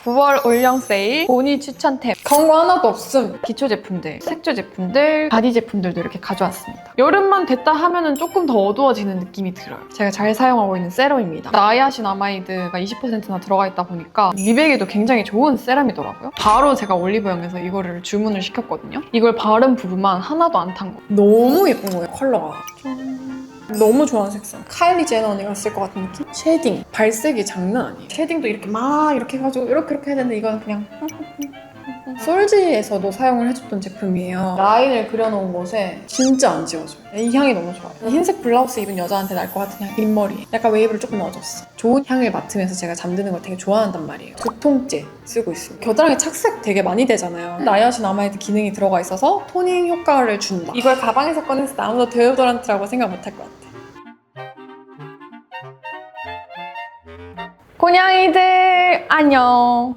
9월 올영 세일 보니 추천템 광고 하나도 없음. 기초 제품들, 색조 제품들, 바디 제품들도 이렇게 가져왔습니다. 여름만 됐다 하면은 조금 더 어두워지는 느낌이 들어요. 제가 잘 사용하고 있는 세럼입니다. 나이아신아마이드가 20%나 들어가 있다 보니까 미백에도 굉장히 좋은 세럼이더라고요. 바로 제가 올리브영에서 이거를 주문을 시켰거든요. 이걸 바른 부분만 하나도 안 탄 거. 너무 예쁜 거예요, 컬러가. 너무 좋아하는 색상. 카일리 제너 언니가 쓸 것 같은 느낌? 쉐딩. 발색이 장난 아니에요. 쉐딩도 이렇게 막 이렇게 해가지고 이렇게 해야 되는데 이건 그냥 솔지에서도 사용을 해줬던 제품이에요. 라인을 그려놓은 곳에 진짜 안 지워져요. 이 향이 너무 좋아요. 흰색 블라우스 입은 여자한테 날 것 같은 향. 긴 머리. 약간 웨이브를 조금 넣어줬어. 좋은 향을 맡으면서 제가 잠드는 걸 되게 좋아한단 말이에요. 두통째 쓰고 있어요. 겨드랑이 착색 되게 많이 되잖아요. 나이아신아마이드 기능이 들어가 있어서 토닝 효과를 준다. 이걸 가방에서 꺼냈을 때 아무도 데오도란트라고 생각 못할 것 같아. 고냥이들 안녕.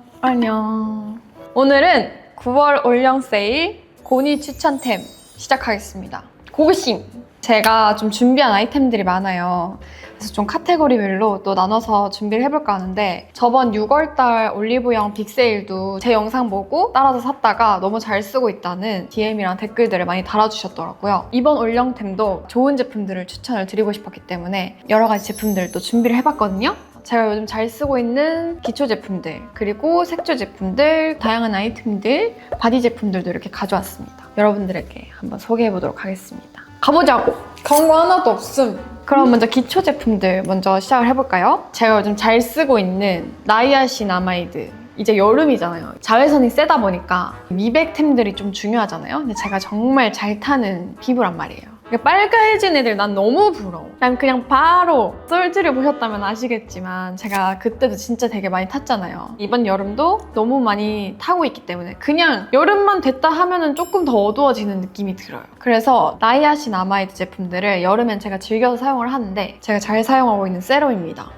오늘은 9월 올영 세일 고니 추천템 시작하겠습니다. 고고싱! 제가 좀 준비한 아이템들이 많아요. 그래서 좀 카테고리별로 또 나눠서 준비를 해볼까 하는데 저번 6월달 올리브영 빅세일도 제 영상 보고 따라서 샀다가 너무 잘 쓰고 있다는 DM이랑 댓글들을 많이 달아주셨더라고요. 이번 올영템도 좋은 제품들을 추천을 드리고 싶었기 때문에 여러 가지 제품들을 또 준비를 해봤거든요. 제가 요즘 잘 쓰고 있는 기초 제품들, 그리고 색조 제품들, 다양한 아이템들, 바디 제품들도 이렇게 가져왔습니다. 여러분들에게 한번 소개해보도록 하겠습니다. 가보자고! 광고 하나도 없음. 그럼 먼저 기초 제품들 먼저 시작을 해볼까요? 제가 요즘 잘 쓰고 있는 나이아신아마이드. 이제 여름이잖아요. 자외선이 세다 보니까 미백템들이 좀 중요하잖아요. 근데 제가 정말 잘 타는 피부란 말이에요. 빨개진 애들 난 너무 부러워. 그냥 바로 솔즈를 보셨다면 아시겠지만 제가 그때도 진짜 되게 많이 탔잖아요. 이번 여름도 너무 많이 타고 있기 때문에 그냥 여름만 됐다 하면은 조금 더 어두워지는 느낌이 들어요. 그래서 나이아신아마이드 제품들을 여름엔 제가 즐겨서 사용을 하는데 제가 잘 사용하고 있는 세럼입니다.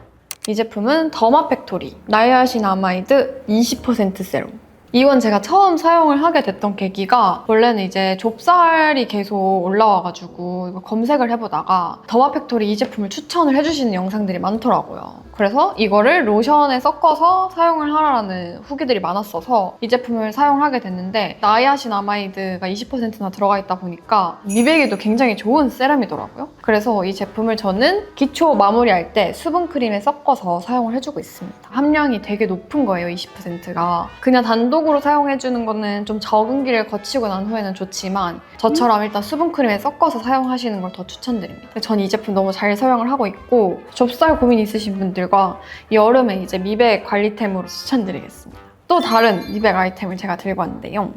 이 제품은 더마팩토리 나이아신아마이드 20% 세럼. 이건 제가 처음 사용을 하게 됐던 계기가 원래는 이제 좁쌀이 계속 올라와가지고 이거 검색을 해보다가 더마팩토리 이 제품을 추천을 해주시는 영상들이 많더라고요. 그래서 이거를 로션에 섞어서 사용을 하라는 후기들이 많았어서 이 제품을 사용하게 됐는데 나이아신아마이드가 20%나 들어가 있다 보니까 미백에도 굉장히 좋은 세럼이더라고요. 그래서 이 제품을 저는 기초 마무리할 때 수분크림에 섞어서 사용을 해주고 있습니다. 함량이 되게 높은 거예요, 20%가. 그냥 단독으로 사용해주는 거는 좀 적은 길을 거치고 난 후에는 좋지만 저처럼 일단 수분크림에 섞어서 사용하시는 걸 더 추천드립니다. 전 이 제품 너무 잘 사용을 하고 있고 좁쌀 고민 있으신 분들과 여름에 이제 미백 관리템으로 추천드리겠습니다. 또 다른 미백 아이템을 제가 들고 왔는데요.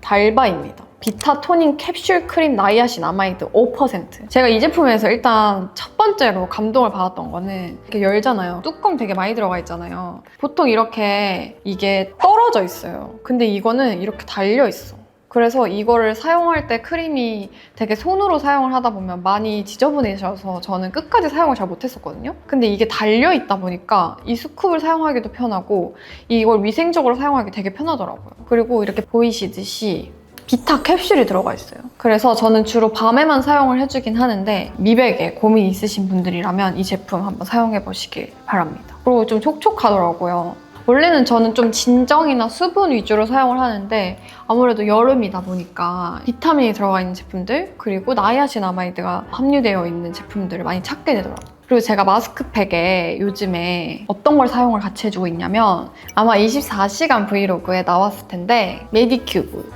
달바입니다. 비타 토닝 캡슐 크림 나이아신아마이드 5%. 제가 이 제품에서 일단 첫 번째로 감동을 받았던 거는 이렇게 열잖아요. 뚜껑 되게 많이 들어가 있잖아요. 보통 이렇게 이게 떨어져 있어요. 근데 이거는 이렇게 달려 있어. 그래서 이거를 사용할 때 크림이 되게 손으로 사용을 하다 보면 많이 지저분해져서 저는 끝까지 사용을 잘 못했었거든요. 근데 이게 달려있다 보니까 이 스쿱을 사용하기도 편하고 이걸 위생적으로 사용하기 되게 편하더라고요. 그리고 이렇게 보이시듯이 비타 캡슐이 들어가 있어요. 그래서 저는 주로 밤에만 사용을 해주긴 하는데 미백에 고민 있으신 분들이라면 이 제품 한번 사용해보시길 바랍니다. 그리고 좀 촉촉하더라고요. 원래는 저는 좀 진정이나 수분 위주로 사용을 하는데 아무래도 여름이다 보니까 비타민이 들어가 있는 제품들 그리고 나이아신아마이드가 함유되어 있는 제품들을 많이 찾게 되더라고요. 그리고 제가 마스크팩에 요즘에 어떤 걸 사용을 같이 해주고 있냐면 아마 24시간 브이로그에 나왔을 텐데 메디큐브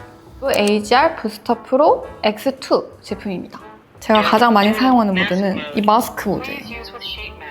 AGR 부스터 프로 X2 제품입니다. 제가 가장 많이 사용하는 모드는 이 마스크 모드예요.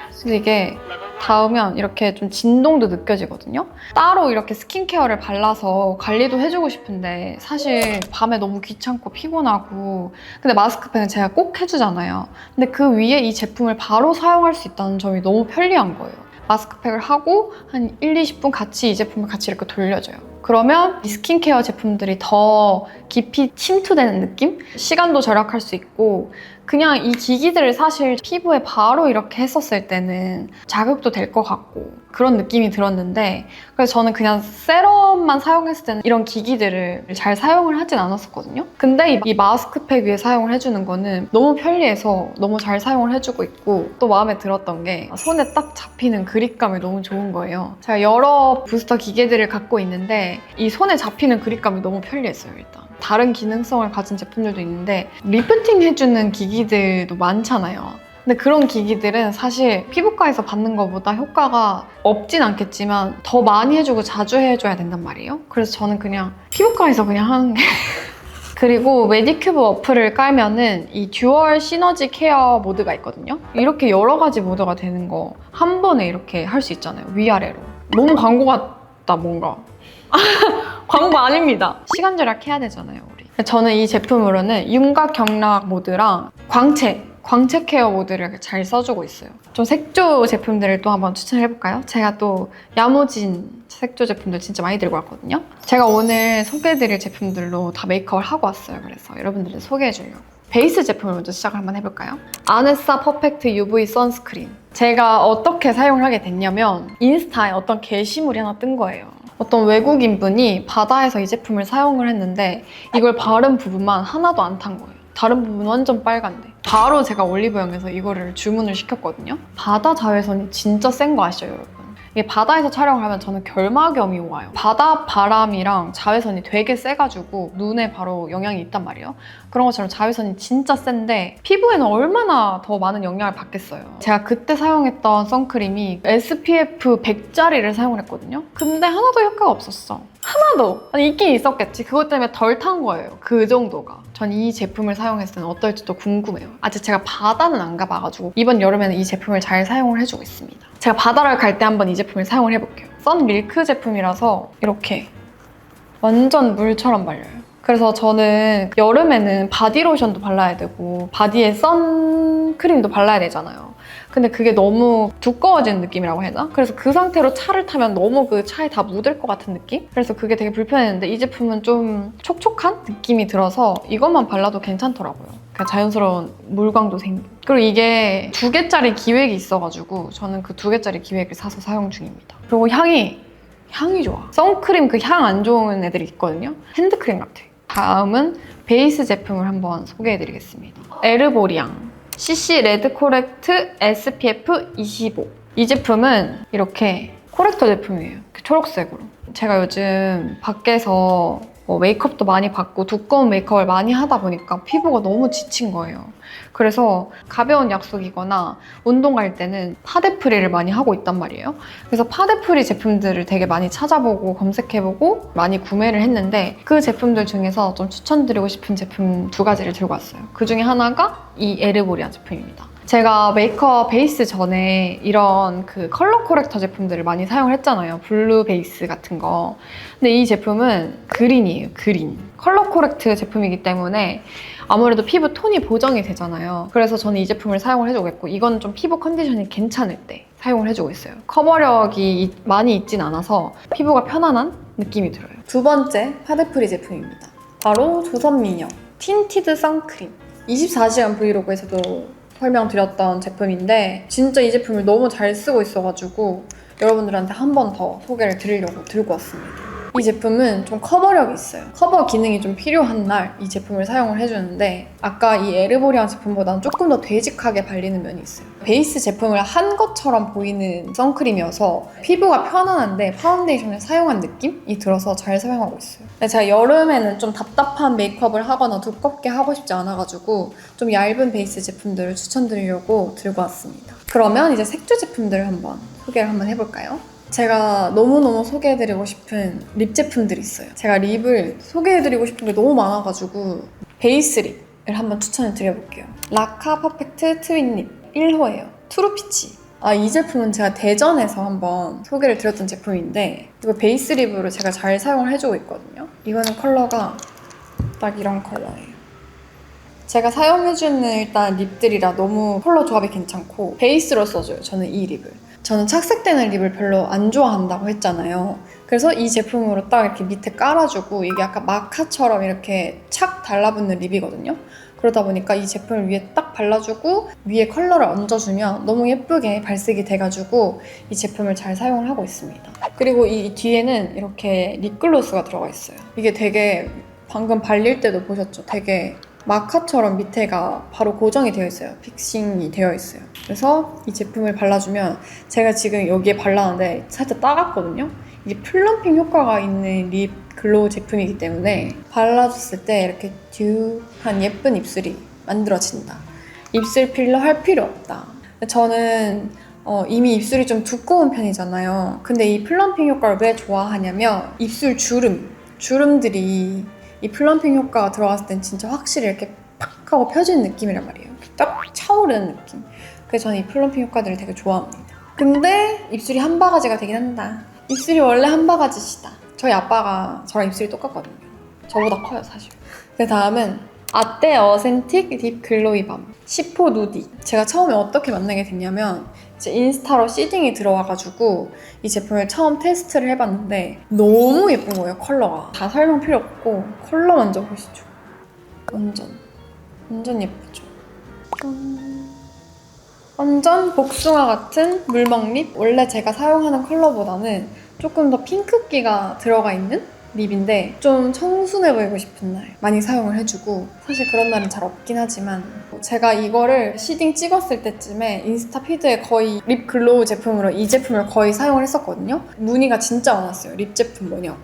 그래서 이게 닿으면 이렇게 좀 진동도 느껴지거든요. 따로 이렇게 스킨케어를 발라서 관리도 해주고 싶은데 사실 밤에 너무 귀찮고 피곤하고 근데 마스크팩은 제가 꼭 해주잖아요. 근데 그 위에 이 제품을 바로 사용할 수 있다는 점이 너무 편리한 거예요. 마스크팩을 하고 한 1, 20분 같이 이 제품을 같이 이렇게 돌려줘요. 그러면 이 스킨케어 제품들이 더 깊이 침투되는 느낌? 시간도 절약할 수 있고 그냥 이 기기들을 사실 피부에 바로 이렇게 했었을 때는 자극도 될 것 같고 그런 느낌이 들었는데 그래서 저는 그냥 세럼만 사용했을 때는 이런 기기들을 잘 사용을 하진 않았었거든요. 근데 이 마스크팩 위에 사용을 해주는 거는 너무 편리해서 너무 잘 사용을 해주고 있고 또 마음에 들었던 게 손에 딱 잡히는 그립감이 너무 좋은 거예요. 제가 여러 부스터 기계들을 갖고 있는데 이 손에 잡히는 그립감이 너무 편리했어요. 일단 다른 기능성을 가진 제품들도 있는데 리프팅 해주는 기기들도 많잖아요. 근데 그런 기기들은 사실 피부과에서 받는 것보다 효과가 없진 않겠지만 더 많이 해주고 자주 해줘야 된단 말이에요. 그래서 저는 그냥 피부과에서 그냥 하는 게 그리고 메디큐브 어플을 깔면은 이 듀얼 시너지 케어 모드가 있거든요. 이렇게 여러 가지 모드가 되는 거 한 번에 이렇게 할 수 있잖아요. 위아래로. 너무 광고 같다 뭔가. 광고 아닙니다. 시간 절약해야 되잖아요 우리. 저는 이 제품으로는 윤곽 경락 모드랑 광채 케어 모드를 잘 써주고 있어요. 좀 색조 제품들을 또 한번 추천해볼까요? 제가 또 야무진 색조 제품들 진짜 많이 들고 왔거든요. 제가 오늘 소개해드릴 제품들로 다 메이크업을 하고 왔어요. 그래서 여러분들을 소개해주려고. 베이스 제품을 먼저 시작을 한번 해볼까요? 아네사 퍼펙트 UV 선스크린. 제가 어떻게 사용을 하게 됐냐면 인스타에 어떤 게시물이 하나 뜬 거예요. 어떤 외국인 분이 바다에서 이 제품을 사용을 했는데 이걸 바른 부분만 하나도 안 탄 거예요. 다른 부분 완전 빨간데 바로 제가 올리브영에서 이거를 주문을 시켰거든요. 바다 자외선이 진짜 센 거 아시죠 여러분? 이게 바다에서 촬영을 하면 저는 결막염이 와요. 바다 바람이랑 자외선이 되게 세가지고 눈에 바로 영향이 있단 말이에요. 그런 것처럼 자외선이 진짜 센데 피부에는 얼마나 더 많은 영향을 받겠어요. 제가 그때 사용했던 선크림이 SPF 100짜리를 사용을 했거든요. 근데 하나도 효과가 없었어. 하나도! 아니 있긴 있었겠지. 그것 때문에 덜 탄 거예요. 그 정도가. 전 이 제품을 사용했을 때는 어떨지 또 궁금해요. 아직 제가 바다는 안 가봐가지고 이번 여름에는 이 제품을 잘 사용을 해주고 있습니다. 제가 바다를 갈 때 한번 이 제품을 사용을 해볼게요. 썬 밀크 제품이라서 이렇게 완전 물처럼 발려요. 그래서 저는 여름에는 바디로션도 발라야 되고 바디에 선크림도 발라야 되잖아요. 근데 그게 너무 두꺼워지는 느낌이라고 해야 되나? 그래서 그 상태로 차를 타면 너무 그 차에 다 묻을 것 같은 느낌? 그래서 그게 되게 불편했는데 이 제품은 좀 촉촉한 느낌이 들어서 이것만 발라도 괜찮더라고요. 그냥 자연스러운 물광도 생기고. 그리고 이게 2개짜리 기획이 있어가지고 저는 그 2개짜리 기획을 사서 사용 중입니다. 그리고 향이 좋아. 선크림 그 향 안 좋은 애들이 있거든요. 핸드크림 같아. 다음은 베이스 제품을 한번 소개해드리겠습니다. 에르보리앙 CC 레드 코렉트 SPF 25. 이 제품은 이렇게 코렉터 제품이에요. 초록색으로. 제가 요즘 밖에서 메이크업도 많이 받고 두꺼운 메이크업을 많이 하다 보니까 피부가 너무 지친 거예요. 그래서 가벼운 약속이거나 운동 갈 때는 파데프리를 많이 하고 있단 말이에요. 그래서 파데프리 제품들을 되게 많이 찾아보고 검색해보고 많이 구매를 했는데 그 제품들 중에서 좀 추천드리고 싶은 제품 2가지를 들고 왔어요. 그 중에 하나가 이 에르보리아 제품입니다. 제가 메이크업 베이스 전에 이런 그 컬러 코렉터 제품들을 많이 사용을 했잖아요. 블루 베이스 같은 거. 근데 이 제품은 그린이에요. 그린. 컬러 코렉트 제품이기 때문에 아무래도 피부 톤이 보정이 되잖아요. 그래서 저는 이 제품을 사용을 해주고 있고 이건 좀 피부 컨디션이 괜찮을 때 사용을 해주고 있어요. 커버력이 많이 있진 않아서 피부가 편안한 느낌이 들어요. 2번째 파데프리 제품입니다. 바로 조선미녀 틴티드 선크림. 24시간 브이로그에서도 설명드렸던 제품인데 진짜 이 제품을 너무 잘 쓰고 있어가지고 여러분들한테 한 번 더 소개를 드리려고 들고 왔습니다. 이 제품은 좀 커버력이 있어요. 커버 기능이 좀 필요한 날 이 제품을 사용을 해주는데 아까 이 에르보리아 제품보다는 조금 더 되직하게 발리는 면이 있어요. 베이스 제품을 한 것처럼 보이는 선크림이어서 피부가 편안한데 파운데이션을 사용한 느낌이 들어서 잘 사용하고 있어요. 제가 여름에는 좀 답답한 메이크업을 하거나 두껍게 하고 싶지 않아가지고 좀 얇은 베이스 제품들을 추천드리려고 들고 왔습니다. 그러면 이제 색조 제품들을 한번 소개를 한번 해볼까요? 제가 너무너무 소개해드리고 싶은 립 제품들이 있어요. 제가 립을 소개해드리고 싶은 게 너무 많아가지고 베이스 립을 한번 추천을 드려볼게요. 라카 퍼펙트 트윈 립 1호예요. 투르피치. 이 제품은 제가 대전에서 한번 소개를 드렸던 제품인데 이거 베이스 립으로 제가 잘 사용을 해주고 있거든요. 이거는 컬러가 딱 이런 컬러예요. 제가 사용해주는 일단 립들이라 너무 컬러 조합이 괜찮고 베이스로 써줘요. 저는 이 립을. 저는 착색되는 립을 별로 안 좋아한다고 했잖아요. 그래서 이 제품으로 딱 이렇게 밑에 깔아주고 이게 약간 마카처럼 이렇게 착 달라붙는 립이거든요. 그러다 보니까 이 제품을 위에 딱 발라주고 위에 컬러를 얹어주면 너무 예쁘게 발색이 돼가지고 이 제품을 잘 사용을 하고 있습니다. 그리고 이 뒤에는 이렇게 립글로스가 들어가 있어요. 이게 되게 방금 발릴 때도 보셨죠? 되게 마카처럼 밑에가 바로 고정이 되어 있어요. 픽싱이 되어 있어요. 그래서 이 제품을 발라주면 제가 지금 여기에 발랐는데 살짝 따갑거든요? 이게 플럼핑 효과가 있는 립 글로우 제품이기 때문에 발라줬을 때 이렇게 듀한 예쁜 입술이 만들어진다. 입술 필러 할 필요 없다. 저는 이미 입술이 좀 두꺼운 편이잖아요. 근데 이 플럼핑 효과를 왜 좋아하냐면 입술 주름들이 이 플럼핑 효과가 들어갔을 땐 진짜 확실히 이렇게 팍 하고 펴지는 느낌이란 말이에요. 딱 차오르는 느낌. 그래서 저는 이 플럼핑 효과들을 되게 좋아합니다. 근데 입술이 한 바가지가 되긴 한다. 입술이 원래 한 바가지시다. 저희 아빠가 저랑 입술이 똑같거든요. 저보다 커요, 사실. 그 다음은 아떼 어센틱 립 글로이 밤 10호 누디. 제가 처음에 어떻게 만나게 됐냐면 이제 인스타로 시딩이 들어와가지고 이 제품을 처음 테스트를 해봤는데 너무 예쁜 거예요, 컬러가. 다 설명 필요 없고 컬러 먼저 보시죠. 완전 예쁘죠. 완전 복숭아 같은 물먹립. 원래 제가 사용하는 컬러보다는 조금 더 핑크기가 들어가 있는 립인데 좀 청순해 보이고 싶은 날 많이 사용을 해주고, 사실 그런 날은 잘 없긴 하지만 제가 이거를 시딩 찍었을 때쯤에 인스타 피드에 거의 립 글로우 제품으로 이 제품을 거의 사용을 했었거든요. 문의가 진짜 많았어요. 립 제품 뭐냐고.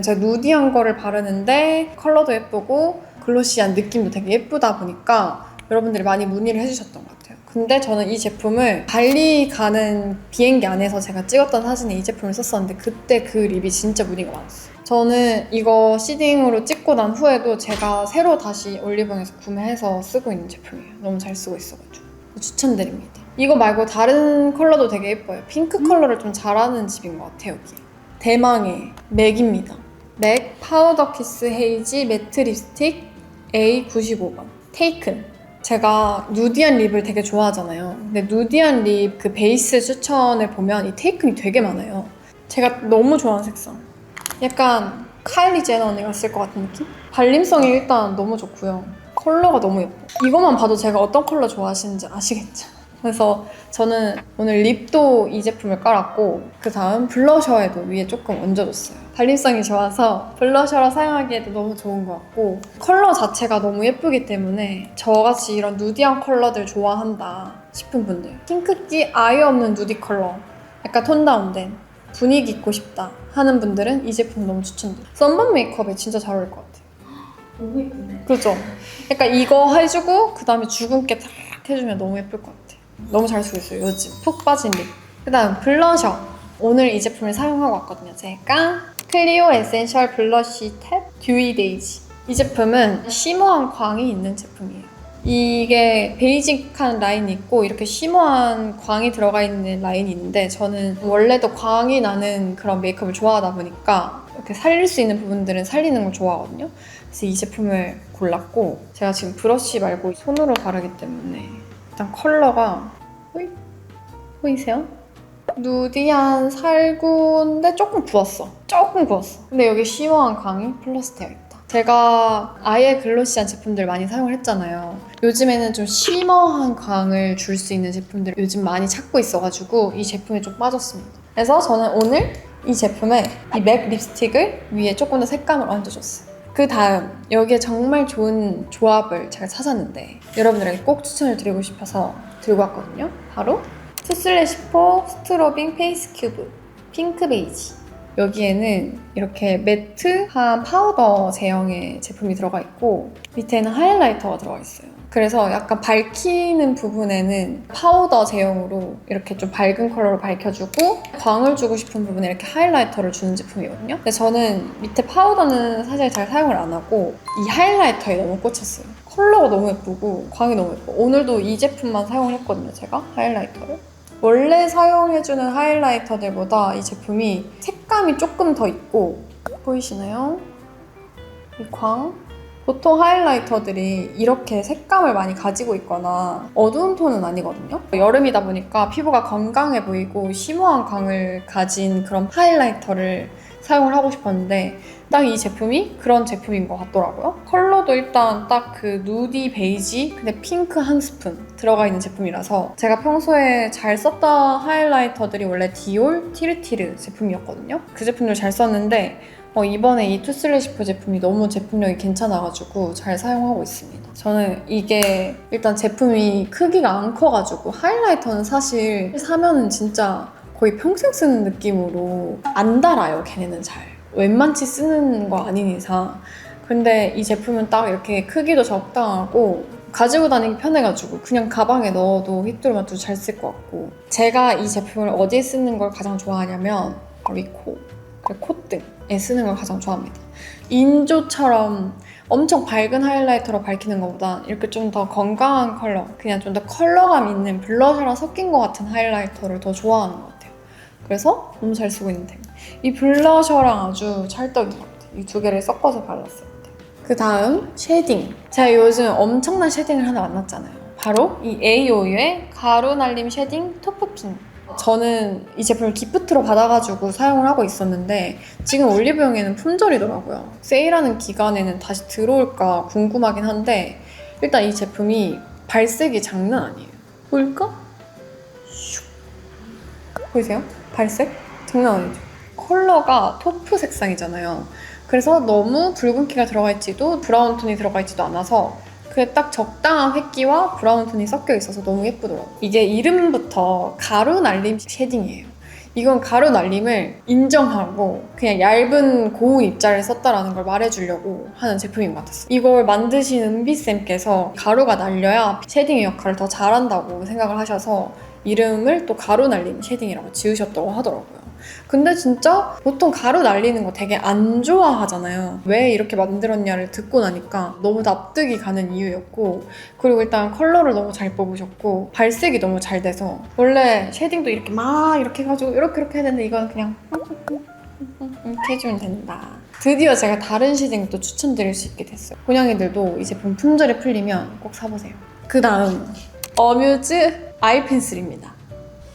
제가 누디한 거를 바르는데 컬러도 예쁘고 글로시한 느낌도 되게 예쁘다 보니까 여러분들이 많이 문의를 해주셨던 것 같아요. 근데 저는 이 제품을 발리 가는 비행기 안에서 제가 찍었던 사진에 이 제품을 썼었는데 그때 그 립이 진짜 문의가 많았어요. 저는 이거 시딩으로 찍고 난 후에도 제가 새로 다시 올리브영에서 구매해서 쓰고 있는 제품이에요. 너무 잘 쓰고 있어가지고 추천드립니다. 이거 말고 다른 컬러도 되게 예뻐요. 핑크 컬러를 좀 잘하는 집인 것 같아요, 여기. 대망의 맥입니다. 맥 파우더 키스 헤이지 매트 립스틱 A95번 테이큰. 제가 누디한 립을 되게 좋아하잖아요. 근데 누디한 립 그 베이스 추천을 보면 이 테이큰이 되게 많아요. 제가 너무 좋아하는 색상. 약간 카일리 제너 언니가 쓸 것 같은 느낌? 발림성이 일단 너무 좋고요. 컬러가 너무 예뻐요. 이것만 봐도 제가 어떤 컬러 좋아하시는지 아시겠죠? 그래서 저는 오늘 립도 이 제품을 깔았고 그 다음 블러셔에도 위에 조금 얹어줬어요. 발림성이 좋아서 블러셔로 사용하기에도 너무 좋은 것 같고 컬러 자체가 너무 예쁘기 때문에 저같이 이런 누디한 컬러들 좋아한다 싶은 분들, 핑크기 아예 없는 누디 컬러, 약간 톤 다운된 분위기 있고 싶다 하는 분들은 이 제품 너무 추천드려요. 썬밤 메이크업에 진짜 잘 어울릴 것 같아요. 너무 예쁘네. 그죠? 약간 이거 해주고 그 다음에 주근깨 탁 해주면 너무 예쁠 것 같아요. 너무 잘 쓰고 있어요, 요즘. 푹 빠진 립. 그 다음 블러셔. 오늘 이 제품을 사용하고 왔거든요, 제가. 클리오 에센셜 블러쉬 탭 듀이 데이지. 이 제품은 쉬머한 광이 있는 제품이에요. 이게 베이직한 라인이 있고 이렇게 쉬머한 광이 들어가 있는 라인이 있는데 저는 원래도 광이 나는 그런 메이크업을 좋아하다 보니까 이렇게 살릴 수 있는 부분들은 살리는 걸 좋아하거든요. 그래서 이 제품을 골랐고 제가 지금 브러쉬 말고 손으로 바르기 때문에 일단 컬러가 보이세요? 누디한 살구인데 조금 부었어. 근데 여기 쉬머한 광이 플러스 되어 있다. 제가 아예 글로시한 제품들 많이 사용을 했잖아요. 요즘에는 좀 쉬머한 광을 줄 수 있는 제품들 요즘 많이 찾고 있어가지고 이 제품에 좀 빠졌습니다. 그래서 저는 오늘 이 제품에 이 맥 립스틱을 위에 조금 더 색감을 얹어줬어요. 그 다음 여기에 정말 좋은 조합을 제가 찾았는데 여러분들에게 꼭 추천을 드리고 싶어서 들고 왔거든요. 바로 투슬래시포 스트로빙 페이스 큐브 핑크 베이지. 여기에는 이렇게 매트한 파우더 제형의 제품이 들어가 있고 밑에는 하이라이터가 들어가 있어요. 그래서 약간 밝히는 부분에는 파우더 제형으로 이렇게 좀 밝은 컬러로 밝혀주고 광을 주고 싶은 부분에 이렇게 하이라이터를 주는 제품이거든요. 근데 저는 밑에 파우더는 사실 잘 사용을 안 하고 이 하이라이터에 너무 꽂혔어요. 컬러가 너무 예쁘고 광이 너무 예뻐. 오늘도 이 제품만 사용을 했거든요, 제가 하이라이터를. 원래 사용해주는 하이라이터들보다 이 제품이 색감이 조금 더 있고 보이시나요? 이 광? 보통 하이라이터들이 이렇게 색감을 많이 가지고 있거나 어두운 톤은 아니거든요. 여름이다 보니까 피부가 건강해 보이고 쉬머한 광을 가진 그런 하이라이터를 사용을 하고 싶었는데 딱 이 제품이 그런 제품인 것 같더라고요. 컬러도 일단 딱 그 누디 베이지 근데 핑크 한 스푼 들어가 있는 제품이라서 제가 평소에 잘 썼던 하이라이터들이 원래 디올 티르티르 제품이었거든요. 그 제품들 잘 썼는데 이번에 이 투슬래시프 제품이 너무 제품력이 괜찮아가지고 잘 사용하고 있습니다. 저는 이게 일단 제품이 크기가 안 커가지고 하이라이터는 사실 사면은 진짜 거의 평생 쓰는 느낌으로 안 달아요. 걔네는 잘. 웬만치 쓰는 거 아닌 이상. 근데 이 제품은 딱 이렇게 크기도 적당하고 가지고 다니기 편해가지고 그냥 가방에 넣어도 휘뚜루마뚜루 잘 쓸 것 같고 제가 이 제품을 어디에 쓰는 걸 가장 좋아하냐면 바로 이 그리고 콧등에 쓰는 걸 가장 좋아합니다. 인조처럼 엄청 밝은 하이라이터로 밝히는 것보다 이렇게 좀 더 건강한 컬러, 그냥 좀 더 컬러감 있는 블러셔랑 섞인 것 같은 하이라이터를 더 좋아하는 것 같아요. 그래서 너무 잘 쓰고 있는 템. 이 블러셔랑 아주 찰떡인 것 같아요. 이 두 개를 섞어서 발랐을 때. 그 다음 쉐딩. 제가 요즘 엄청난 쉐딩을 하나 만났잖아요. 바로 이 에이오유의 가루 날림 쉐딩 토프핑. 저는 이 제품을 기프트로 받아가지고 사용을 하고 있었는데 지금 올리브영에는 품절이더라고요. 세일하는 기간에는 다시 들어올까 궁금하긴 한데 일단 이 제품이 발색이 장난 아니에요. 보일까? 보이세요? 발색? 장난 아니죠? 컬러가 토프 색상이잖아요. 그래서 너무 붉은기가 들어가 있지도 브라운 톤이 들어가 있지도 않아서 그게 딱 적당한 획기와 브라운 톤이 섞여 있어서 너무 예쁘더라고요. 이게 이름부터 가루 날림 쉐딩이에요. 이건 가루 날림을 인정하고 그냥 얇은 고운 입자를 썼다라는 걸 말해주려고 하는 제품인 것 같았어요. 이걸 만드신 은비쌤께서 가루가 날려야 쉐딩의 역할을 더 잘한다고 생각을 하셔서 이름을 또 가루 날림 쉐딩이라고 지으셨다고 하더라고요. 근데 진짜 보통 가루 날리는 거 되게 안 좋아하잖아요. 왜 이렇게 만들었냐를 듣고 나니까 너무 납득이 가는 이유였고 그리고 일단 컬러를 너무 잘 뽑으셨고 발색이 너무 잘 돼서 원래 쉐딩도 이렇게 막 이렇게 해가지고 이렇게 해야 되는데 이건 그냥 이렇게 해주면 된다. 드디어 제가 다른 쉐딩도 추천드릴 수 있게 됐어요. 고양이들도 이 제품 품절이 풀리면 꼭 사보세요. 그 다음 어뮤즈 아이 펜슬입니다.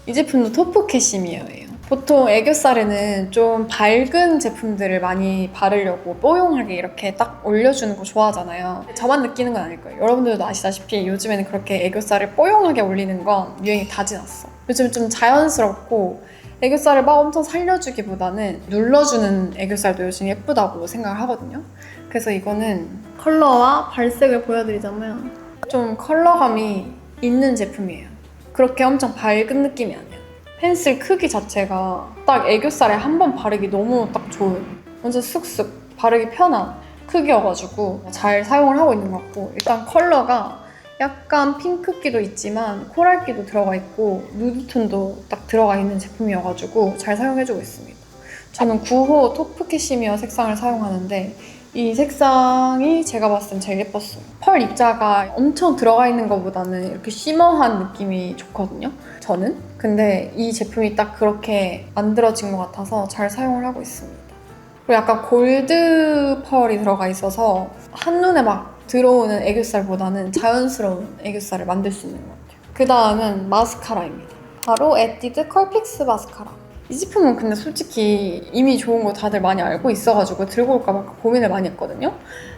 이 제품도 토프 캐시미어예요. 보통 애교살에는 좀 밝은 제품들을 많이 바르려고 뽀용하게 이렇게 딱 올려주는 거 좋아하잖아요. 저만 느끼는 건 아닐 거예요. 여러분들도 아시다시피 요즘에는 그렇게 애교살을 뽀용하게 올리는 건 유행이 다 지났어. 요즘 좀 자연스럽고 애교살을 막 엄청 살려주기보다는 눌러주는 애교살도 요즘 예쁘다고 생각을 하거든요. 그래서 이거는 컬러와 발색을 보여드리자면 좀 컬러감이 있는 제품이에요. 그렇게 엄청 밝은 느낌이 아니에요. 펜슬 크기 자체가 딱 애교살에 한 번 바르기 너무 딱 좋은 완전 쓱쓱 바르기 편한 크기여가지고 잘 사용을 하고 있는 것 같고 일단 컬러가 약간 핑크기도 있지만 코랄기도 들어가 있고 누드톤도 딱 들어가 있는 제품이어가지고 잘 사용해주고 있습니다. 저는 9호 토프 캐시미어 색상을 사용하는데 이 색상이 제가 봤을 땐 제일 예뻤어요. 펄 입자가 엄청 들어가 있는 것보다는 이렇게 쉬머한 느낌이 좋거든요, 저는. 근데 이 제품이 딱 그렇게 만들어진 것 같아서 잘 사용을 하고 있습니다. 그리고 약간 골드 펄이 들어가 있어서 한눈에 막 들어오는 애교살보다는 자연스러운 애교살을 만들 수 있는 것 같아요. 그 다음은 마스카라입니다. 바로 에뛰드 컬픽스 마스카라. 이 제품은 근데 솔직히 이미 좋은 거 다들 많이 알고 있어가지고 들고 올까 말까 고민을 많이 했거든요.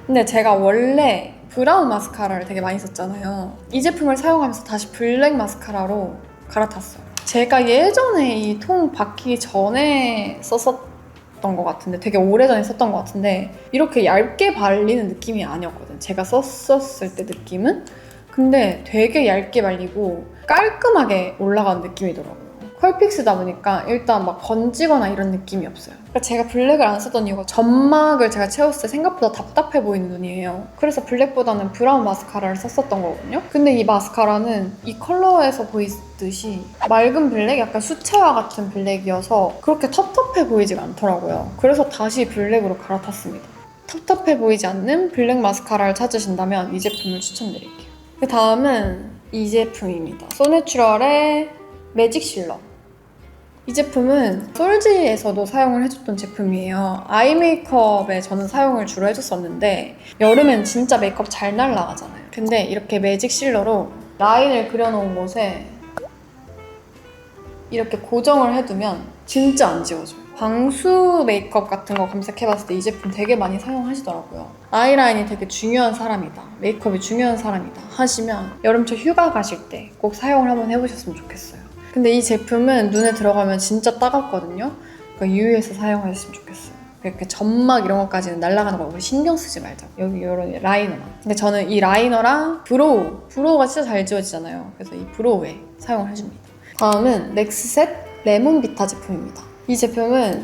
근데 제가 원래 브라운 마스카라를 되게 많이 썼잖아요. 이 제품을 사용하면서 다시 블랙 마스카라로 갈아탔어요. 제가 예전에 이 통 바뀌기 전에 썼었던 것 같은데 되게 오래전에 썼던 것 같은데 이렇게 얇게 발리는 느낌이 아니었거든요. 제가 썼었을 때 느낌은. 근데 되게 얇게 발리고 깔끔하게 올라가는 느낌이더라고요. 컬픽스다 보니까 일단 막 번지거나 이런 느낌이 없어요. 그러니까 제가 블랙을 안 썼던 이유가 점막을 제가 채웠을 때 생각보다 답답해 보이는 눈이에요. 그래서 블랙보다는 브라운 마스카라를 썼었던 거거든요. 근데 이 마스카라는 이 컬러에서 보이듯이 맑은 블랙? 약간 수채화 같은 블랙이어서 그렇게 텁텁해 보이지가 않더라고요. 그래서 다시 블랙으로 갈아탔습니다. 텁텁해 보이지 않는 블랙 마스카라를 찾으신다면 이 제품을 추천드릴게요. 그 다음은 이 제품입니다. 소내추럴의 매직 실러. 이 제품은 솔지에서도 사용을 해줬던 제품이에요. 아이 메이크업에 저는 사용을 주로 해줬었는데 여름엔 진짜 메이크업 잘 날아가잖아요. 근데 이렇게 매직 실러로 라인을 그려놓은 곳에 이렇게 고정을 해두면 진짜 안 지워져요. 방수 메이크업 같은 거 검색해봤을 때 이 제품 되게 많이 사용하시더라고요. 아이라인이 되게 중요한 사람이다, 메이크업이 중요한 사람이다 하시면 여름철 휴가 가실 때 꼭 사용을 한번 해보셨으면 좋겠어요. 근데 이 제품은 눈에 들어가면 진짜 따갑거든요. 그러니까 유의해서 사용하셨으면 좋겠어요. 이렇게 점막 이런 것까지는 날아가는 거 신경 쓰지 말자. 여기 이런 라이너만. 근데 저는 이 라이너랑 브로우가 진짜 잘 지워지잖아요. 그래서 이 브로우에 사용을 해줍니다. 다음은 렉스셋 레몬 비타 제품입니다. 이 제품은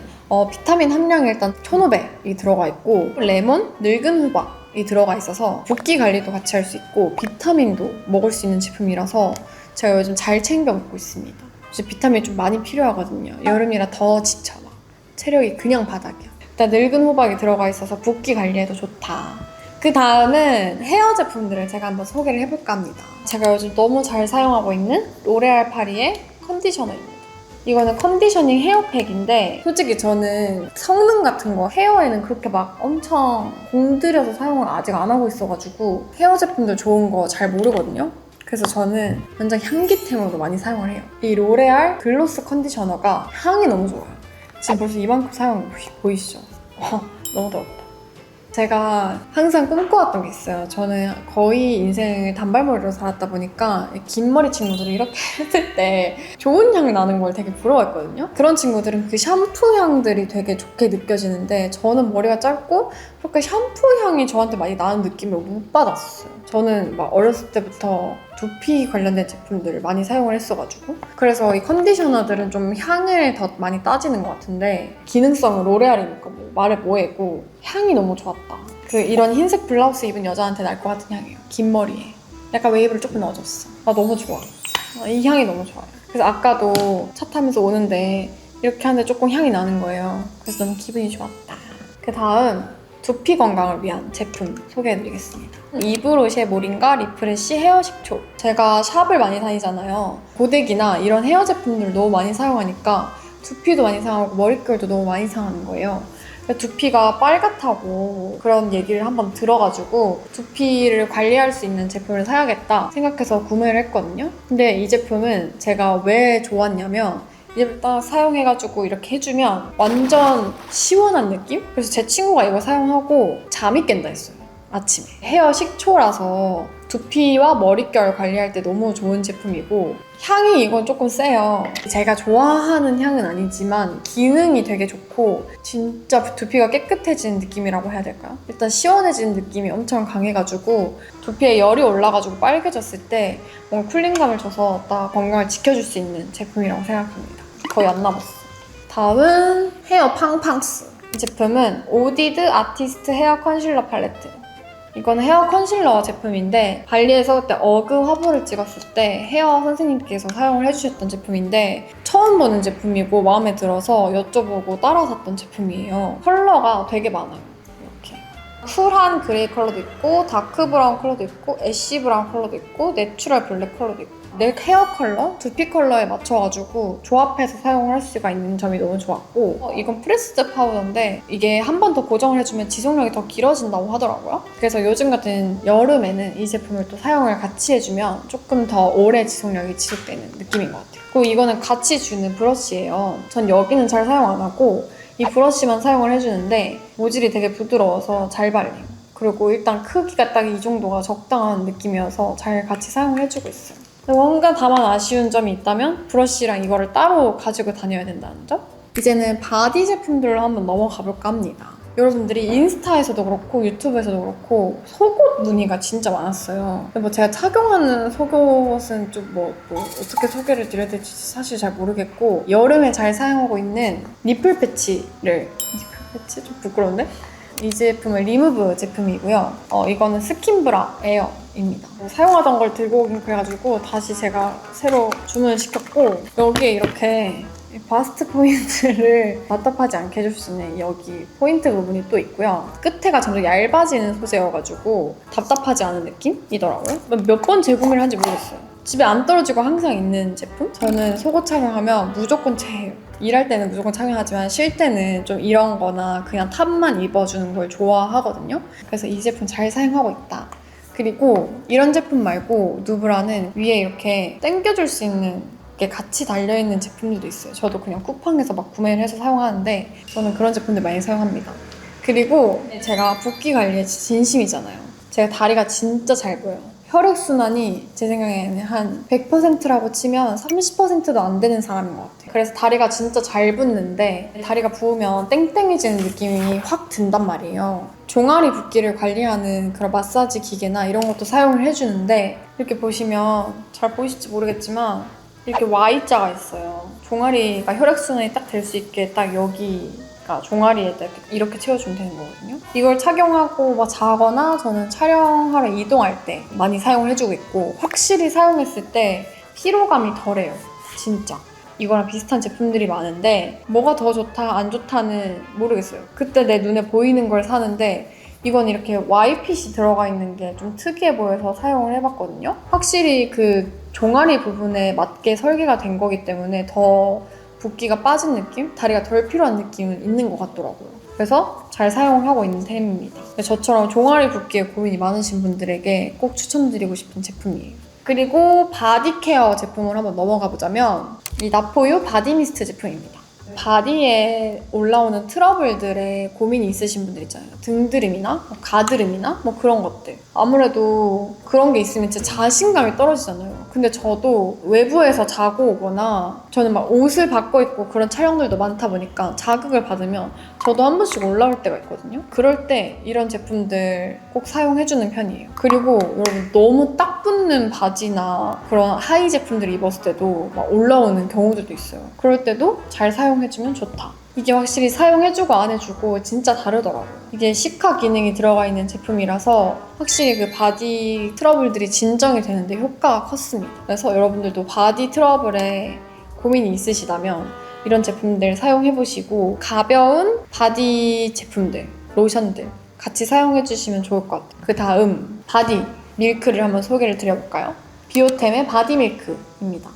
비타민 함량이 일단 1500이 들어가 있고 레몬, 늙은 호박이 들어가 있어서 붓기 관리도 같이 할 수 있고 비타민도 먹을 수 있는 제품이라서 제가 요즘 잘 챙겨 먹고 있습니다. 이제 비타민이 좀 많이 필요하거든요. 여름이라 더 지쳐. 막 체력이 그냥 바닥이야. 일단 늙은 호박이 들어가 있어서 붓기 관리에도 좋다. 그 다음은 헤어 제품들을 제가 한번 소개를 해볼까 합니다. 제가 요즘 너무 잘 사용하고 있는 로레알 파리의 컨디셔너입니다. 이거는 컨디셔닝 헤어팩인데 솔직히 저는 성능 같은 거 헤어에는 그렇게 막 엄청 공들여서 사용을 아직 안 하고 있어가지고 헤어 제품들 좋은 거 잘 모르거든요. 그래서 저는 완전 향기템으로 많이 사용을 해요. 이 로레알 글로스 컨디셔너가 향이 너무 좋아요. 지금 벌써 이만큼 사용 보이시죠? 너무 더럽다. 제가 항상 꿈꿔왔던 게 있어요. 저는 거의 인생을 단발머리로 살았다 보니까 긴 머리 친구들이 이렇게 했을 때 좋은 향이 나는 걸 되게 부러워했거든요. 그런 친구들은 그 샴푸 향들이 되게 좋게 느껴지는데 저는 머리가 짧고 그렇게 샴푸 향이 저한테 많이 나는 느낌을 못 받았어요. 저는 막 어렸을 때부터 두피 관련된 제품들을 많이 사용을 했어가지고 그래서 이 컨디셔너들은 좀 향을 더 많이 따지는 것 같은데 기능성은 로레알이니까 뭐 말해 뭐해고 향이 너무 좋았다. 이런 흰색 블라우스 입은 여자한테 날 것 같은 향이에요. 긴 머리에 약간 웨이브를 조금 넣어줬어. 너무 좋아. 이 향이 너무 좋아요. 그래서 아까도 차 타면서 오는데 이렇게 하는데 조금 향이 나는 거예요. 그래서 너무 기분이 좋았다. 그 다음 두피 건강을 위한 제품 소개해드리겠습니다. 이브로시의 모링가 리프레쉬 헤어 식초. 제가 샵을 많이 다니잖아요. 고데기나 이런 헤어 제품들 너무 많이 사용하니까 두피도 많이 상하고 머릿결도 너무 많이 상하는 거예요. 두피가 빨갛다고 그런 얘기를 한번 들어가지고 두피를 관리할 수 있는 제품을 사야겠다 생각해서 구매를 했거든요. 근데 이 제품은 제가 왜 좋았냐면 이걸 딱 사용해가지고 이렇게 해주면 완전 시원한 느낌? 그래서 제 친구가 이거 사용하고 잠이 깬다 했어요. 아침에. 헤어 식초라서 두피와 머릿결 관리할 때 너무 좋은 제품이고 향이 이건 조금 세요. 제가 좋아하는 향은 아니지만 기능이 되게 좋고 진짜 두피가 깨끗해지는 느낌이라고 해야 될까요? 일단 시원해지는 느낌이 엄청 강해가지고 두피에 열이 올라가지고 빨개졌을 때 뭔가 쿨링감을 줘서 딱 건강을 지켜줄 수 있는 제품이라고 생각합니다. 거의 안 남았어. 다음은 헤어 팡팡스. 이 제품은 오디드 아티스트 헤어 컨실러 팔레트. 이건 헤어 컨실러 제품인데 발리에서 그때 어그 화보를 찍었을 때 헤어 선생님께서 사용을 해주셨던 제품인데 처음 보는 제품이고 마음에 들어서 여쭤보고 따라 샀던 제품이에요. 컬러가 되게 많아요. 이렇게 쿨한 그레이 컬러도 있고 다크 브라운 컬러도 있고 애쉬 브라운 컬러도 있고 내추럴 블랙 컬러도 있고 내 헤어 컬러, 두피 컬러에 맞춰가지고 조합해서 사용을 할 수가 있는 점이 너무 좋았고 이건 프레스드 파우더인데 이게 한 번 더 고정을 해주면 지속력이 더 길어진다고 하더라고요. 그래서 요즘 같은 여름에는 이 제품을 또 사용을 같이 해주면 조금 더 오래 지속력이 지속되는 느낌인 것 같아요. 그리고 이거는 같이 주는 브러쉬예요. 전 여기는 잘 사용 안 하고 이 브러쉬만 사용을 해주는데 모질이 되게 부드러워서 잘 발려요. 그리고 일단 크기가 딱 이 정도가 적당한 느낌이어서 잘 같이 사용을 해주고 있어요. 뭔가 다만 아쉬운 점이 있다면 브러쉬랑 이거를 따로 가지고 다녀야 된다는 점? 이제는 바디 제품들로 한번 넘어가 볼까 합니다. 여러분들이 인스타에서도 그렇고 유튜브에서도 그렇고 속옷 문의가 진짜 많았어요. 뭐 제가 착용하는 속옷은 좀 뭐 어떻게 소개를 드려야 될지 사실 잘 모르겠고 여름에 잘 사용하고 있는 니플 패치 좀 부끄러운데? 이 제품은 리무브 제품이고요. 이거는 스킨브라 에어입니다. 사용하던 걸 들고 오긴 그래가지고 다시 제가 새로 주문을 시켰고 여기에 이렇게 바스트 포인트를 답답하지 않게 해줄 수 있는 여기 포인트 부분이 또 있고요. 끝에가 점점 얇아지는 소재여가지고 답답하지 않은 느낌이더라고요. 몇 번 재구매를 한지 모르겠어요. 집에 안 떨어지고 항상 있는 제품? 저는 속옷 착용하면 무조건 체해요. 일할 때는 무조건 착용하지만 쉴 때는 좀 이런 거나 그냥 탑만 입어주는 걸 좋아하거든요. 그래서 이 제품 잘 사용하고 있다. 그리고 이런 제품 말고 누브라는 위에 이렇게 당겨줄 수 있는 게 같이 달려있는 제품들도 있어요. 저도 그냥 쿠팡에서 막 구매를 해서 사용하는데 저는 그런 제품들 많이 사용합니다. 그리고 제가 붓기 관리에 진심이잖아요. 제가 다리가 진짜 잘 보여요. 혈액순환이 제 생각에는 한 100%라고 치면 30%도 안 되는 사람인 것 같아요. 그래서 다리가 진짜 잘 붓는데 다리가 부으면 땡땡해지는 느낌이 확 든단 말이에요. 종아리 붓기를 관리하는 그런 마사지 기계나 이런 것도 사용을 해주는데 이렇게 보시면 잘 보이실지 모르겠지만 이렇게 Y자가 있어요. 종아리가 혈액순환이 딱 될 수 있게 딱 여기가 종아리에다 이렇게 채워주면 되는 거거든요. 이걸 착용하고 막 자거나 저는 촬영하러 이동할 때 많이 사용을 해주고 있고 확실히 사용했을 때 피로감이 덜해요. 진짜. 이거랑 비슷한 제품들이 많은데 뭐가 더 좋다 안 좋다는 모르겠어요. 그때 내 눈에 보이는 걸 사는데 이건 이렇게 Y핏이 들어가 있는 게 좀 특이해 보여서 사용을 해봤거든요. 확실히 그 종아리 부분에 맞게 설계가 된 거기 때문에 더 붓기가 빠진 느낌? 다리가 덜 필요한 느낌은 있는 것 같더라고요. 그래서 잘 사용하고 있는 템입니다. 저처럼 종아리 붓기에 고민이 많으신 분들에게 꼭 추천드리고 싶은 제품이에요. 그리고 바디케어 제품을 한번 넘어가 보자면 이 나포유 바디미스트 제품입니다. 바디에 올라오는 트러블들에 고민이 있으신 분들 있잖아요. 등드림이나 가드름이나 뭐 그런 것들. 아무래도 그런 게 있으면 진짜 자신감이 떨어지잖아요. 근데 저도 외부에서 자고 오거나 저는 막 옷을 바꿔 입고 그런 촬영들도 많다 보니까 자극을 받으면 저도 한 번씩 올라올 때가 있거든요. 그럴 때 이런 제품들 꼭 사용해주는 편이에요. 그리고 여러분 너무 딱 붙는 바지나 그런 하의 제품들 입었을 때도 막 올라오는 경우들도 있어요. 그럴 때도 잘 사용해주면 좋다. 이게 확실히 사용해주고 안 해주고 진짜 다르더라고요. 이게 시카 기능이 들어가 있는 제품이라서 확실히 그 바디 트러블들이 진정이 되는데 효과가 컸습니다. 그래서 여러분들도 바디 트러블에 고민이 있으시다면 이런 제품들 사용해보시고 가벼운 바디 제품들, 로션들 같이 사용해주시면 좋을 것 같아요. 그 다음 바디 밀크를 한번 소개를 드려볼까요? 비오템의 바디 밀크입니다.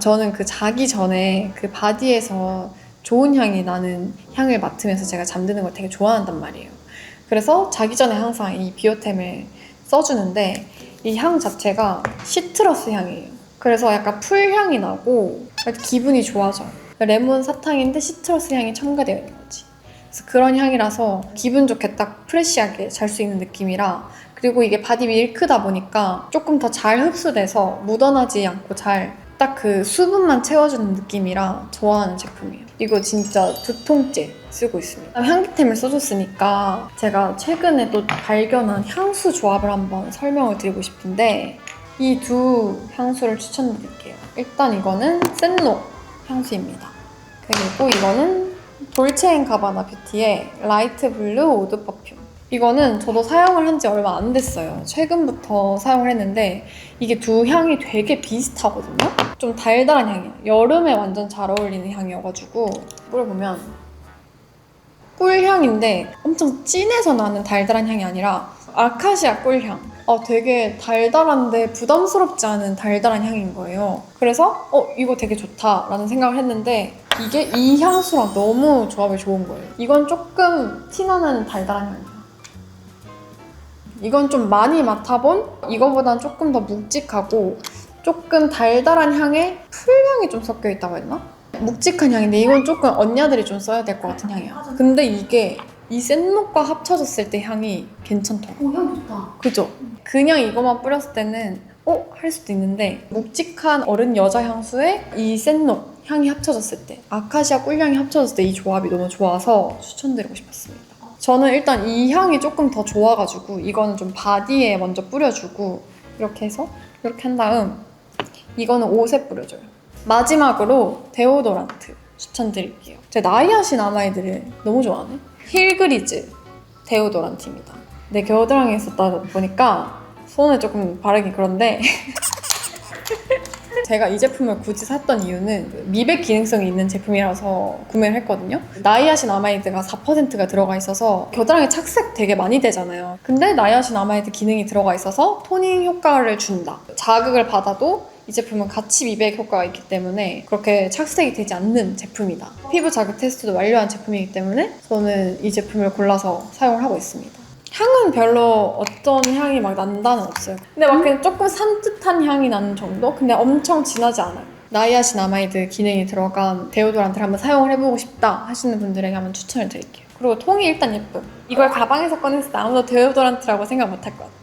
저는 그 자기 전에 그 바디에서 좋은 향이 나는 향을 맡으면서 제가 잠드는 걸 되게 좋아한단 말이에요. 그래서 자기 전에 항상 이 비오템을 써주는데 이 향 자체가 시트러스 향이에요. 그래서 약간 풀향이 나고 기분이 좋아져. 레몬 사탕인데 시트러스 향이 첨가되어 있는 거지. 그래서 그런 향이라서 기분 좋게 딱 프레시하게 잘 수 있는 느낌이라 그리고 이게 바디 밀크다 보니까 조금 더 잘 흡수돼서 묻어나지 않고 잘 딱 그 수분만 채워주는 느낌이라 좋아하는 제품이에요. 이거 진짜 2통째 쓰고 있습니다. 향기템을 써줬으니까 제가 최근에 또 발견한 향수 조합을 한번 설명을 드리고 싶은데 이 두 향수를 추천드릴게요. 일단 이거는 샌록 향수입니다. 그리고 이거는 돌체앤가바나 뷰티의 라이트 블루 오드 퍼퓸. 이거는 저도 사용을 한 지 얼마 안 됐어요. 최근부터 사용을 했는데 이게 두 향이 되게 비슷하거든요? 좀 달달한 향이에요. 여름에 완전 잘 어울리는 향이어가지고 뿌려보면 꿀향인데 엄청 진해서 나는 달달한 향이 아니라 아카시아 꿀향. 되게 달달한데 부담스럽지 않은 달달한 향인 거예요. 그래서 이거 되게 좋다라는 생각을 했는데 이게 이 향수랑 너무 조합이 좋은 거예요. 이건 조금 티나는 달달한 향이에요. 이건 좀 많이 맡아본 이거보단 조금 더 묵직하고 조금 달달한 향에 풀향이 좀 섞여 있다고 했나? 묵직한 향인데 이건 조금 언니들이 좀 써야 될 것 같은 향이야. 근데 이게 이 샌록과 합쳐졌을 때 향이 괜찮더라고. 향 좋다. 그죠? 그냥 이거만 뿌렸을 때는 할 수도 있는데 묵직한 어른 여자 향수에 이 샌록 향이 합쳐졌을 때 아카시아 꿀향이 합쳐졌을 때 이 조합이 너무 좋아서 추천드리고 싶었습니다. 저는 일단 이 향이 조금 더 좋아가지고 이거는 좀 바디에 먼저 뿌려주고 이렇게 해서 이렇게 한 다음 이거는 옷에 뿌려줘요. 마지막으로 데오도란트 추천드릴게요. 제가 나이아신 아마이드를 너무 좋아하네. 힐그리즈 데오도란트입니다. 내 겨드랑이에 있었다 보니까 손에 조금 바르기 그런데 제가 이 제품을 굳이 샀던 이유는 미백 기능성이 있는 제품이라서 구매를 했거든요. 나이아신 아마이드가 4%가 들어가 있어서 겨드랑이 착색 되게 많이 되잖아요. 근데 나이아신 아마이드 기능이 들어가 있어서 토닝 효과를 준다. 자극을 받아도 이 제품은 같이 미백 효과가 있기 때문에 그렇게 착색이 되지 않는 제품이다. 피부 자극 테스트도 완료한 제품이기 때문에 저는 이 제품을 골라서 사용을 하고 있습니다. 향은 별로 어떤 향이 막 난다는 없어요. 근데 막 그냥 조금 산뜻한 향이 나는 정도? 근데 엄청 진하지 않아요. 나이아신아마이드 기능이 들어간 데오도란트를 한번 사용을 해보고 싶다 하시는 분들에게 한번 추천을 드릴게요. 그리고 통이 일단 예쁨. 이걸 가방에서 꺼냈을 때 아무도 데오도란트라고 생각 못 할 것 같아.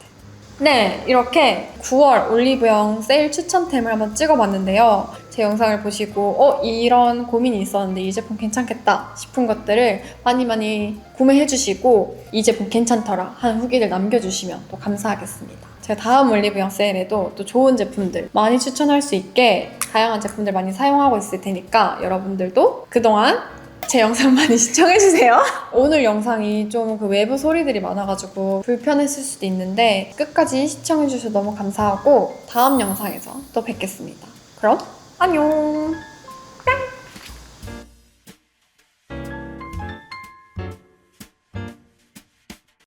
네, 이렇게 9월 올리브영 세일 추천템을 한번 찍어봤는데요. 제 영상을 보시고 이런 고민이 있었는데 이 제품 괜찮겠다 싶은 것들을 많이 구매해주시고 이 제품 괜찮더라 하는 후기를 남겨주시면 또 감사하겠습니다. 제가 다음 올리브영 세일에도 또 좋은 제품들 많이 추천할 수 있게 다양한 제품들 많이 사용하고 있을 테니까 여러분들도 그동안 제 영상 많이 시청해주세요. 오늘 영상이 좀 그 외부 소리들이 많아가지고 불편했을 수도 있는데 끝까지 시청해주셔서 너무 감사하고 다음 영상에서 또 뵙겠습니다. 그럼 안녕!